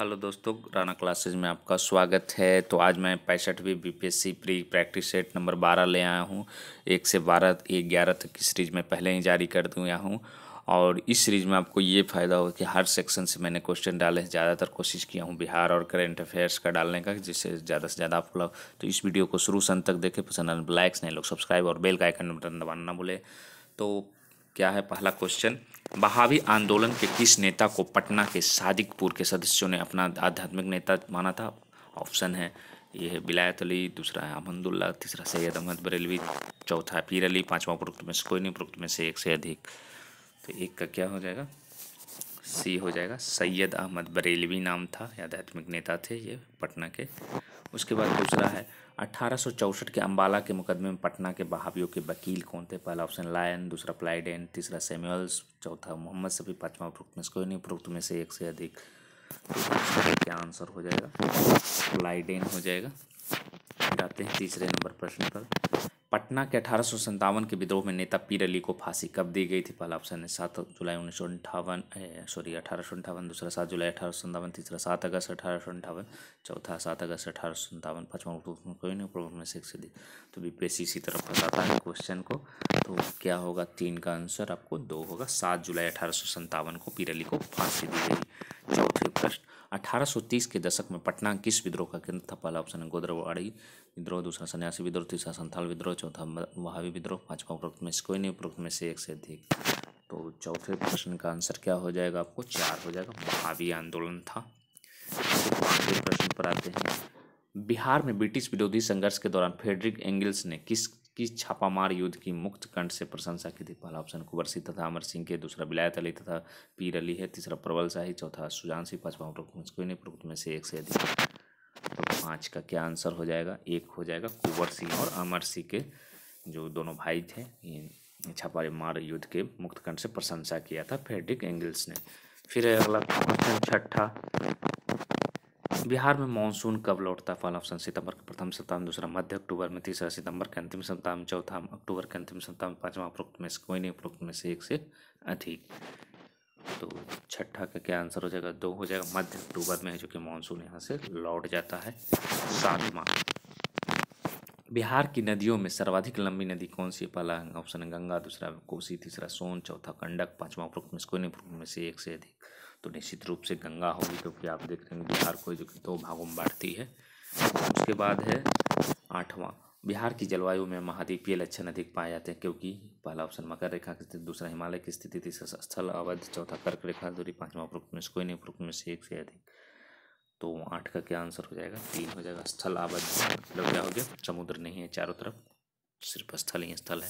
Hello दोस्तों, Rana classes में आपका स्वागत है। तो आज मैं 65वीं BPSC pre practice set number 12 ले आया हूँ। 1 से 11 तक की सीरीज में पहले ही जारी कर दिया हूँ। और इस सीरीज में आपको ये फ़ायदा होगा कि हर सेक्शन से मैंने क्वेश्चन डाले हैं। ज़्यादातर कोशिश किया हूँ बिहार और करेंट अफेयर्स का डालने का, जिससे ज़्यादा से ज़्यादा आपको तो इस वीडियो को शुरू से अंत तक देखें। पसंद लाइक्स नहीं लोग सब्सक्राइब और बेल का आइकन बटन दबाना ना भूले। तो क्या है पहला क्वेश्चन, बहावी आंदोलन के किस नेता को पटना के सादिकपुर के सदस्यों ने अपना आध्यात्मिक नेता माना था? ऑप्शन है, ये है बिलायत अली, दूसरा है अहमदुल्ला, तीसरा सैयद अहमद बरेलवी, चौथा है पीर अली, पांचवा उपरोक्त में से कोई नहीं, उपरोक्त में से एक से अधिक। तो एक का क्या हो जाएगा? सी हो जाएगा। सैयद अहमद बरेलवी नाम था, आध्यात्मिक नेता थे ये पटना के। उसके बाद दूसरा है 1864 के अम्बाला के मुकदमे में पटना के बहावियों के वकील कौन थे? पहला ऑप्शन लायन, दूसरा प्लाइडेन, तीसरा सैमुअल्स, चौथा मोहम्मद शफी, पांचवा उपरोक्त में से कोई नहीं, उपरोक्त में से एक से अधिक। तो इसका क्या आंसर हो जाएगा? प्लाइडेन हो जाएगा। जाते हैं तीसरे नंबर प्रश्न पर। पटना के 1857 के विद्रोह में नेता पीर अली को फांसी कब दी गई थी? पहला ऑप्शन है 7 जुलाई 1958, 1858, दूसरा 7 जुलाई 1857, तीसरा 7 अगस्त 1858, चौथा 7 अगस्त 1857, पाँचवा कोई नहीं, प्रमुख में से एक से दी। तो बीपीएससी इसी तरफ बताता है क्वेश्चन को। तो क्या होगा? 3 का आंसर आपको 2 होगा। 7 जुलाई 1857 को पीर अली को फांसी दी गई। चौथे प्रश्न, 1830 के दशक में पटना किस विद्रोह का केंद्र था? पहला ऑप्शन है गोदरवाड़ी विद्रोह, दूसरा सन्यासी विद्रोह, तीसरा संथाल विद्रोह, चौथा वहावी विद्रोह, पांचवा उपरोक्त में से कोई नहीं, उपरोक्त में से एक से अधिक। तो चौथे प्रश्न का आंसर क्या हो जाएगा? आपको 4 हो जाएगा। वहावी आंदोलन था। तो पांचवें प्रश्न पर आते हैं। बिहार में ब्रिटिश विरोधी संघर्ष के दौरान फ्रेडरिक एंगल्स ने किस छापामार युद्ध की मुक्त कंठ से प्रशंसा की थी? पहला ऑप्शन कुंवर सिंह तथा अमर सिंह के, दूसरा विलायत अली तथा पीर अली है, तीसरा प्रबल शाही, चौथा सुजान सिंह, पांचवा उपरोक्त में से कोई नहीं, उपरोक्त में से एक से अधिक। तो 5 का क्या आंसर हो जाएगा? 1 हो जाएगा। कुंवर सिंह और अमर सिंह के जो दोनों भाई थे, ये छापामार युद्ध के मुक्त कंठ से प्रशंसा किया था फ्रेडरिक एंगल्स ने। फिर है अगला क्वेश्चन छठा, बिहार में मानसून कब लौटता? पहला ऑप्शन सितंबर के प्रथम सप्ताह में, दूसरा मध्य अक्टूबर में, तीसरा सितंबर के अंतिम सप्ताह में, चौथा अक्टूबर के अंतिम सप्ताह में, पांचवा उपरोक्त में से कोई नहीं, उपरोक्त में से एक से अधिक। तो छठा का क्या आंसर हो जाएगा? 2 हो जाएगा। मध्य अक्टूबर में है जो कि मानसून यहाँ से लौट जाता है। सातवां, बिहार की नदियों में सर्वाधिक लंबी नदी कौन सी है? पहला ऑप्शन है गंगा, दूसरा कोसी, तीसरा सोन, चौथा गंडक, पांचवा उपरोक्त में से कोई नहीं, उपरोक्त में से एक से अधिक। तो निश्चित रूप से गंगा होगी, क्योंकि आप देख रहे हैं बिहार को जो कि 2 भागों में बांटती है। उसके बाद है 8वां, बिहार की जलवायु में महाद्वीपीय लक्षण अधिक पाए जाते हैं, क्योंकि पहला ऑप्शन मकर रेखा की स्थिति, दूसरा हिमालय की स्थिति, तीसरा स्थल अवध, चौथा कर्क रेखा दूरी, पांचवा उपरोक्त में से कोई नहीं, उपरोक्त में से एक से अधिक। तो 8 का क्या आंसर हो जाएगा? 3 हो जाएगा। स्थल आबद्ध मतलब क्या हो गया? समुद्र नहीं है चारों तरफ, सिर्फ स्थल ही स्थल है।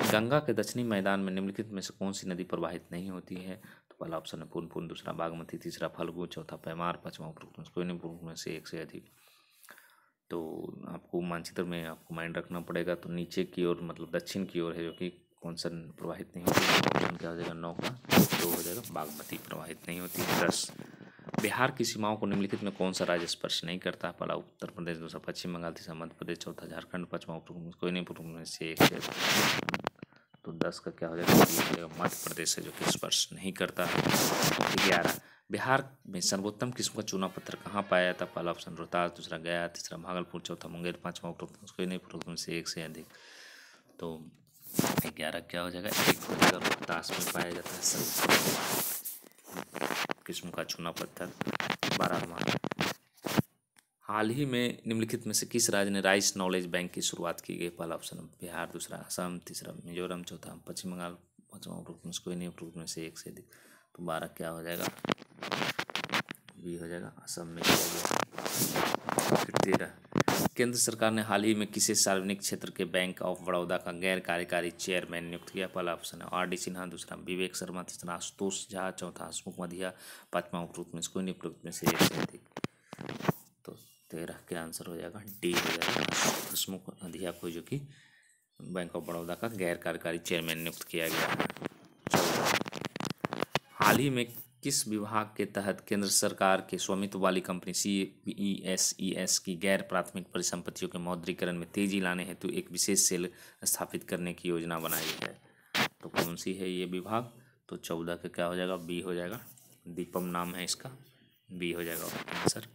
गंगा के दक्षिणी मैदान में निम्नलिखित में से कौन सी नदी प्रवाहित नहीं होती है? तो पहला ऑप्शन है पुनपुन, दूसरा बागमती, तीसरा फल्गु, चौथा पैमार, पांचवा उपरोक्त में कोई नहीं, उपरोक्त में से एक से अधिक। तो आपको मानचित्र में आपको माइंड रखना पड़ेगा। तो नीचे की ओर मतलब दक्षिण की ओर है जो कि कौन सा प्रवाहित नहीं होती? क्या हो जाएगा? 9 का 2 हो जाएगा। बागमती प्रवाहित नहीं होती। 10, बिहार की सीमाओं को निम्नलिखित में कौन सा राज्य स्पर्श नहीं करता? पहला उत्तर प्रदेश, दूसरा पश्चिम बंगाल, तीसरा मध्य प्रदेश, चौथा झारखंड, पांचवा उपरोक्त में कोई नहीं, उपरोक्त में से एक से। तो 10 का क्या हो जाएगा? मध्य प्रदेश है जो कि स्पर्श नहीं करता है। 11, बिहार में सर्वोत्तम किस्म का चूना पत्थर कहाँ पाया जाता? पहला ऑप्शन रोहतास, दूसरा गया, तीसरा भागलपुर, चौथा मुंगेर, पांचवा उपरोक्त में कोई नहीं, उपरोक्त में से एक से अधिक। तो 11 क्या हो जाएगा? 1 हो जाएगा। रोहतास में पाया जाता है सर्वोत्तम किस्म का चूना पत्थर। 12वां, हाल ही में निम्नलिखित में से किस राज्य ने राइस नॉलेज बैंक की शुरुआत की गई? पहला ऑप्शन बिहार, दूसरा असम, तीसरा मिजोरम, चौथा पश्चिम बंगाल, पांचवा उपरोक्त में से कोई नहीं, उपरोक्त में से एक से अधिक। तो 12 क्या हो जाएगा? बी हो जाएगा। असम में किया गया। फिर 13, केंद्र सरकार ने हाल ही में किसे सार्वजनिक क्षेत्र के बैंक ऑफ बड़ौदा का गैर कार्यकारी चेयरमैन नियुक्त किया? पहला ऑप्शन है आर डी सिन्हा, दूसरा विवेक शर्मा, तीसरा आशुतोष झा, चौथा हसमुख मधिया, पांचवा उपरोक्त में से कोई नहीं, उपरोक्त में से एक से अधिक। तो 13 के आंसर हो जाएगा डी हो जाएगा। हसमुख मधिया को जो कि बैंक ऑफ बड़ौदा का गैर कार्यकारी चेयरमैन नियुक्त किया गया है। 14, हाल ही में किस विभाग के तहत केंद्र सरकार के स्वामित्व वाली कंपनी CPESES की गैर प्राथमिक परिसंपत्तियों के मौद्रीकरण में तेजी लाने हेतु एक विशेष सेल स्थापित करने की योजना बनाई है? तो कौन सी है ये विभाग? तो 14 का क्या हो जाएगा? बी हो जाएगा। दीपम नाम है इसका, बी हो जाएगा आंसर।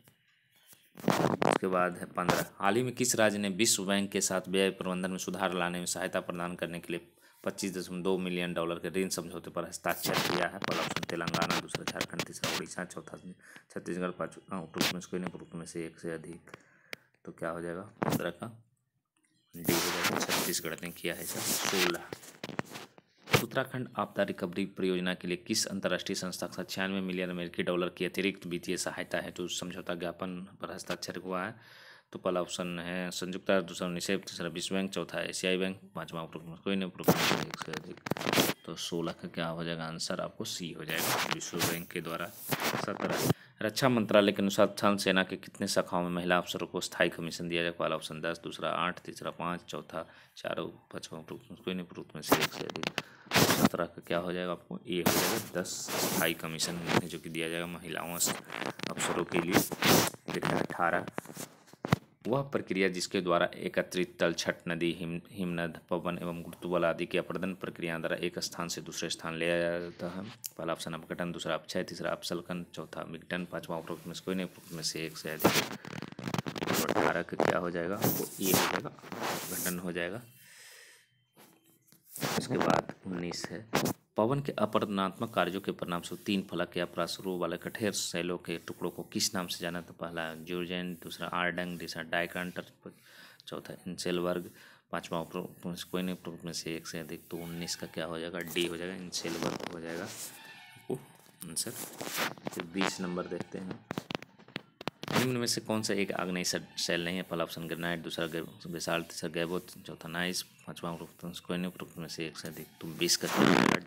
उसके बाद है 15, हाल ही में किस राज्य ने विश्व बैंक के साथ व्यय प्रबंधन में सुधार लाने में सहायता प्रदान करने के लिए $25.2 मिलियन के ऋण समझौते पर हस्ताक्षर किया है? पहला ऑप्शन तेलंगाना, दूसरा झारखंड, तीसरा उड़ीसा, चौथा छत्तीसगढ़, पाँचवा उपरोक्त में से कोई नहीं, उपरोक्त में से एक से अधिक। तो क्या हो जाएगा 15 का, डी हो जाएगा, छत्तीसगढ़ ने किया है सर। 16, उत्तराखंड आपदा रिकवरी परियोजना के लिए किस अंतर्राष्ट्रीय संस्था का $96 मिलियन की अतिरिक्त वित्तीय सहायता है जो समझौता ज्ञापन पर हस्ताक्षर हुआ है? तो पहला ऑप्शन है संयुक्त राष्ट्र, दूसरा यूनिसेफ, तीसरा विश्व बैंक, चौथा एशियाई बैंक, पांचवा कोई नहीं, एक से अधिक। तो 16 का क्या हो जाएगा आंसर, आपको सी हो जाएगा, विश्व बैंक के द्वारा। 17, रक्षा मंत्रालय के अनुसार थल सेना के कितने शाखाओं में महिला अफसरों को स्थायी कमीशन दिया जाए? पहला ऑप्शन 10, दूसरा 8, तीसरा 5, चौथा 4, पाँचवा कोई नहीं, उपरोक्त में से एक से अधिक। 17 का क्या हो जाएगा, आपको ए हो जाएगा, 10 स्थायी कमीशन जो कि दिया जाएगा महिलाओं अफसरों के लिए। देखिए 18, वह प्रक्रिया जिसके द्वारा एकत्रित तल छठ नदी, हिमनद, पवन एवं गुरुत्वबल आदि की अपरदन प्रक्रिया द्वारा एक स्थान से दूसरे स्थान ले जाया जाता है। पहला ऑप्शन अपघटन, दूसरा अपक्षय, तीसरा अपसलकन, चौथा विघटन, पांचवा उपरोक्त में से कोई नहीं, उपरोक्त में से एक से अधिक। तो 18 का क्या हो जाएगा, वो ये हो जाएगा, अपघटन हो जाएगा। उसके बाद 19 है, पवन के अपरदनात्मक कार्यों के परिणामस्वरूप 3 फलक या प्रासुरों वाले कठोर शैलों के टुकड़ों को किस नाम से जाना? तो पहला जोर्जेन, दूसरा आर्डंग, तीसरा डाइकांटर, चौथा इंसेलवर्ग, पांचवा कोई नहीं, उपरोक्त में से एक से अधिक। तो 19 का क्या हो जाएगा, डी हो जाएगा, इंसेलवर्ग हो जाएगा आंसर। फिर 20 नंबर देखते हैं, निम्न में से कौन सा एक आग्नेय शैल नहीं है? पहला ऑप्शन ग्रेनाइट, दूसरा बेसाल्ट, तीसरा गैबो, चौथा नाइस, पांचवा कोई नहीं, उपरोक्त में से एक से अधिक। तो 20 का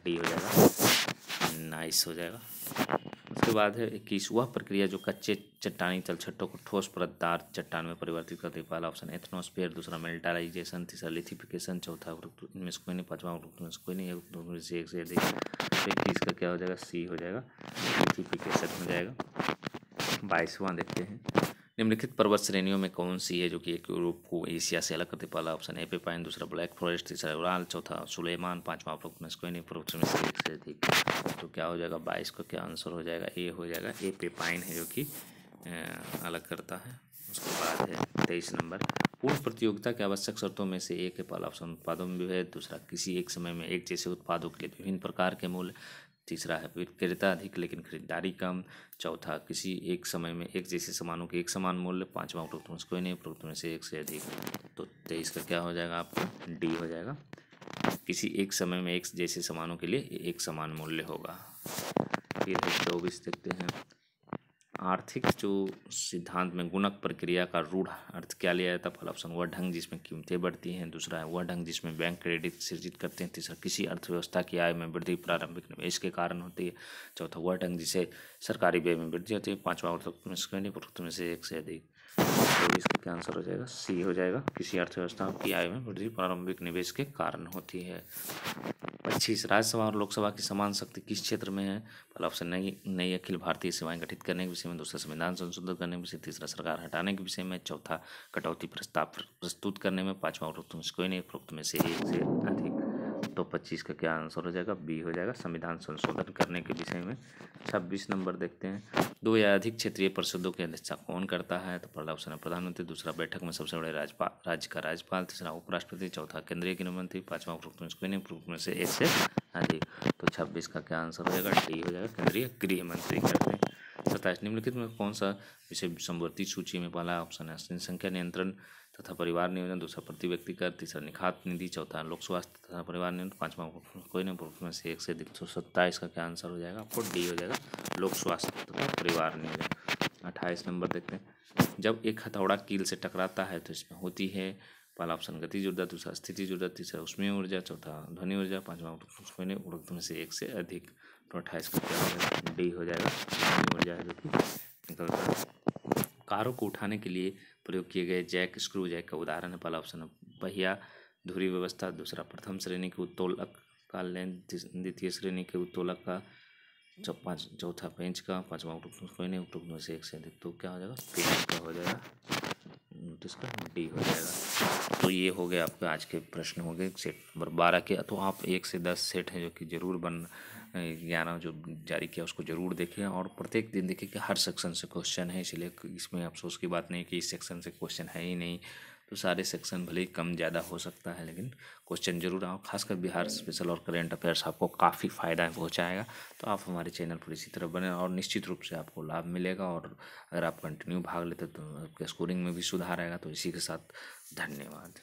डी हो जाएगा, नाइस हो जाएगा। उसके बाद है 21, वह प्रक्रिया जो कच्चे चट्टानी तलछटों को ठोस परतदार चट्टान में परिवर्तित करती है? पहला ऑप्शन एथनोस्फेयर, दूसरा मेल्टाराइजेशन, तीसरा लिथिफिकेशन, चौथा इनमें से कोई नहीं, पांचवा में से कोई नहीं, एक से अधिक। 21 का क्या हो जाएगा, सी हो जाएगा, लिथिफिकेशन हो जाएगा। 22वां देखते हैं, निम्नलिखित पर्वत श्रेणियों में कौन सी है जो कि एक यूरोप को एशिया से अलग करती है? पहला ऑप्शन एपेपाइन, दूसरा ब्लैक फॉरेस्ट, तीसरा उराल, चौथा सुलेमान, पांचवा उपरोक्त में से कोई नहीं, उपरोक्त में से एक से अधिक। तो क्या हो जाएगा 22 का क्या आंसर हो जाएगा, ए हो जाएगा, एपेपाइन है जो कि अलग करता है। उसके बाद है 23 नंबर, पूर्ण प्रतियोगिता के आवश्यक शर्तों में से एक है? पहला ऑप्शन उत्पादों में विभेद, दूसरा किसी एक समय में एक जैसे उत्पादों के लिए विभिन्न प्रकार के मूल्य, तीसरा है विक्रेता अधिक लेकिन खरीदारी कम, चौथा किसी एक समय में एक जैसे सामानों के एक समान मूल्य, पांचवा उपरोक्त में से कोई नहीं, उपरोक्त में से एक से अधिक। तो 23 का क्या हो जाएगा, आपका डी हो जाएगा, किसी एक समय में एक जैसे सामानों के लिए एक समान मूल्य होगा। फिर 24 देखते हैं, आर्थिक जो सिद्धांत में गुणक प्रक्रिया का रूढ़ अर्थ क्या लिया जाता है? पहला ऑप्शन वह ढंग जिसमें कीमतें बढ़ती हैं, दूसरा है वह ढंग जिसमें बैंक क्रेडिट सृजित करते हैं, तीसरा किसी अर्थव्यवस्था की आय में वृद्धि प्रारंभिक निवेश के कारण होती है, चौथा वह ढंग जिसे सरकारी व्यय में वृद्धि होती है, पांचवा उपरोक्त में से एक से अधिक। तो इसका क्या आंसर हो जाएगा, सी हो जाएगा, किसी अर्थव्यवस्था की आय में वृद्धि प्रारंभिक निवेश के कारण होती है। 25, राज्यसभा और लोकसभा की समान शक्ति किस क्षेत्र में है? पहला ऑप्शन नई अखिल भारतीय सेवाएं गठित करने के विषय में, दूसरा संविधान संशोधन करने के विषय, तीसरा सरकार हटाने के विषय में, चौथा कटौती प्रस्ताव प्रस्तुत करने में, पांचवा उपरोक्त में से कोई नहीं, उपरोक्त में से एक से अधिक। तो 25 का क्या आंसर हो जाएगा, बी हो जाएगा, संविधान संशोधन करने के विषय में। 26 नंबर देखते हैं, 2 या अधिक क्षेत्रीय परिषदों की अध्यक्षता कौन करता है? तो पहला ऑप्शन है प्रधानमंत्री, दूसरा बैठक में सबसे बड़े राज्य का राज्यपाल, तीसरा उपराष्ट्रपति, चौथा केंद्रीय गृह मंत्री, पांचवा उपरोक्त में से कोई नहीं, उपरोक्त में से एक से अधिक। तो 26 का क्या आंसर हो जाएगा, डी हो जाएगा, केंद्रीय गृह मंत्री करते हैं। 27, निम्नलिखित में कौन सा विषय समवर्ती सूची में? पहला ऑप्शन है जनसंख्या नियंत्रण तथा परिवार नियोजन, दूसरा प्रति व्यक्ति कर, तीसरा निखात निधि, चौथा लोक स्वास्थ्य तथा परिवार नियोजन, पांचवा कोई नहीं, उपरोक्त में से एक से अधिक। तो 27 का क्या आंसर हो जाएगा, आपको डी हो जाएगा, लोक स्वास्थ्य तथा परिवार नियोजन। 28 नंबर देखते हैं, जब एक हथौड़ा कील से टकराता है तो इसमें होती है? पहला ऑप्शन गतिज ऊर्जा, दूसरा स्थितिज ऊर्जा, तीसरा ऊष्मीय ऊर्जा, चौथा ध्वनि ऊर्जा, पांचवा उपरोक्त में से एक से अधिक। तो 28 का क्या हो जाएगा, डी हो जाएगा, ध्वनि ऊर्जा है जो कि निकलता है। कारों को उठाने के लिए प्रयोग किए गए जैक स्क्रू जैक का उदाहरण है? पहला ऑप्शन है पहिया धुरी व्यवस्था, दूसरा प्रथम श्रेणी के उत्तोलक का लेंथ, द्वितीय श्रेणी के उत्तोलक का, चौथा पेंच का, पांचवा कोई नहीं, उपरोक्त में से एक से अधिक। तो क्या हो जाएगा, पेंच का हो जाएगा, नोटिस का डी हो जाएगा। तो ये हो गए आपके आज के प्रश्न हो गए सेट नंबर 12 के। तो आप 1 से 10 सेट हैं जो कि जरूर ग्यारह जो जारी किया उसको ज़रूर देखें और प्रत्येक दिन देखिए कि हर सेक्शन से क्वेश्चन है, इसलिए इसमें अफसोस की बात नहीं कि इस सेक्शन से क्वेश्चन है ही नहीं। तो सारे सेक्शन भले ही कम ज़्यादा हो सकता है लेकिन क्वेश्चन जरूर आओ, खासकर बिहार स्पेशल और करेंट अफेयर्स आपको काफ़ी फ़ायदा पहुंचाएगा। तो आप हमारे चैनल पर इसी तरह बने और निश्चित रूप से आपको लाभ मिलेगा। और अगर आप कंटिन्यू भाग लेते तो आपके स्कोरिंग में भी सुधार आएगा। तो इसी के साथ धन्यवाद।